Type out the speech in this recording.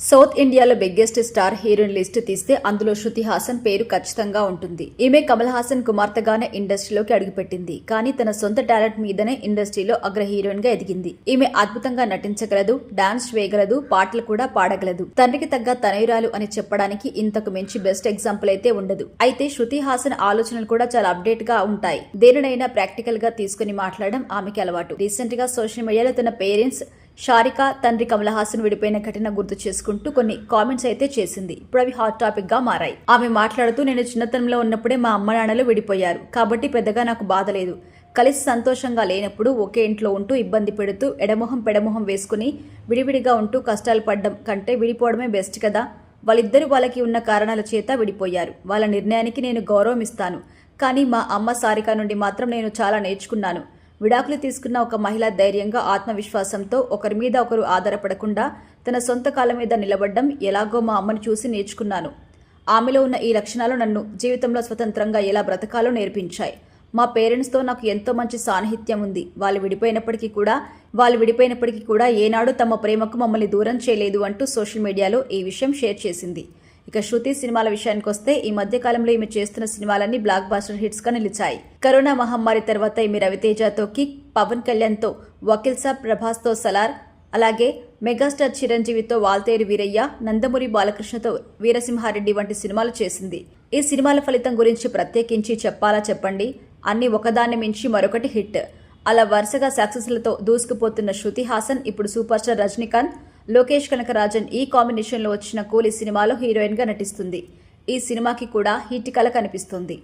South ఇండియాలో biggest star heroine list తీస్తే అందులో శృతి హాసన్ పేరు ఖచ్చితంగా ఉంటుంది. ఈమె కమల్ హాసన్ కుమార్తెగానే ఇండస్ట్రీలోకి అడుగుపెట్టింది. కానీ తన సొంత టాలెంట్ మీదనే ఇండస్ట్రీలో అగ్ర హీరోయిన్ గా ఎదిగింది. ఈమె అద్భుతంగా నటించగలదు, డాన్స్ వేయగలదు, పాటలు కూడా పాడగలదు. తండ్రికి తగ్గ తనయురాలు అని చెప్పడానికి ఇంతకు మించి బెస్ట్ ఎగ్జాంపుల్ అయితే ఉండదు. అయితే శృతి హాసన్ ఆలోచనలు కూడా చాలా అప్డేట్ గా ఉంటాయి. దేనినైనా ప్రాక్టికల్ గా తీసుకుని మాట్లాడడం ఆమెకి అలవాటు. రీసెంట్ గా సోషల్ మీడియాలో తన పేరెంట్స్ షారిక తండ్రి కమల్ హాసన్ విడిపోయిన ఘటన గుర్తు చేసుకుంటూ కొన్ని కామెంట్స్ అయితే చేసింది. ఇప్పుడు అవి హాట్ టాపిక్ గా మారాయి. ఆమె మాట్లాడుతూ, నేను చిన్నతనంలో ఉన్నప్పుడే మా అమ్మ నాన్నలు విడిపోయారు కాబట్టి పెద్దగా నాకు బాధ లేదు. కలిసి సంతోషంగా లేనప్పుడు ఒకే ఇంట్లో ఉంటూ ఇబ్బంది పెడుతూ ఎడమొహం పెడమొహం వేసుకుని విడివిడిగా ఉంటూ కష్టాలు పడ్డం కంటే విడిపోవడమే బెస్ట్ కదా. వాళ్ళకి ఉన్న కారణాల చేత విడిపోయారు. వాళ్ళ నిర్ణయానికి నేను గౌరవం ఇస్తాను. కానీ మా అమ్మ సారిక నుండి మాత్రం నేను చాలా నేర్చుకున్నాను. విడాకులు తీసుకున్న ఒక మహిళ ధైర్యంగా ఆత్మవిశ్వాసంతో ఒకరి మీద ఒకరు ఆధారపడకుండా తన సొంత కాళ్ళ మీద నిలబడ్డం ఎలాగో మా అమ్మని చూసి నేర్చుకున్నాను. ఆమెలో ఉన్న ఈ లక్షణాలు నన్ను జీవితంలో స్వతంత్రంగా ఎలా బ్రతకాలో నేర్పించాయి. మా పేరెంట్స్తో నాకు ఎంతో మంచి సాన్నిహిత్యం ఉంది. వాళ్ళు విడిపోయినప్పటికీ కూడా ఏనాడు తమ ప్రేమకు మమ్మల్ని దూరం చేయలేదు అంటూ సోషల్ మీడియాలో ఈ విషయం షేర్ చేసింది. ఇక శృతి సినిమాల విషయానికి వస్తే ఈ మధ్య కాలంలో ఈమె చేస్తున్న సినిమాలన్నీ బ్లాక్ బాస్టర్ హిట్స్ గా నిలిచాయి. కరోనా మహమ్మారి తర్వాత ఈమె రవితేజతో కిక్, పవన్ కళ్యాణ్ తో వకీల్ సాబ్, ప్రభాస్ తో సలార్, అలాగే మెగాస్టార్ చిరంజీవితో వాల్తేరు వీరయ్య, నందమూరి బాలకృష్ణతో వీరసింహారెడ్డి వంటి సినిమాలు చేసింది. ఈ సినిమాల ఫలితం గురించి ప్రత్యేకించి చెప్పాలా చెప్పండి. అన్ని ఒకదాన్ని మించి మరొకటి హిట్. అలా వరుసగా సక్సెస్లతో దూసుకుపోతున్న శృతి హాసన్ ఇప్పుడు సూపర్ స్టార్ రజనీకాంత్, లోకేష్ కనకరాజన్ ఈ కాంబినేషన్లో వచ్చిన కూలీ సినిమాలో హీరోయిన్ గా నటిస్తుంది. ఈ సినిమాకి కూడా హిట్ కల కనిపిస్తుంది.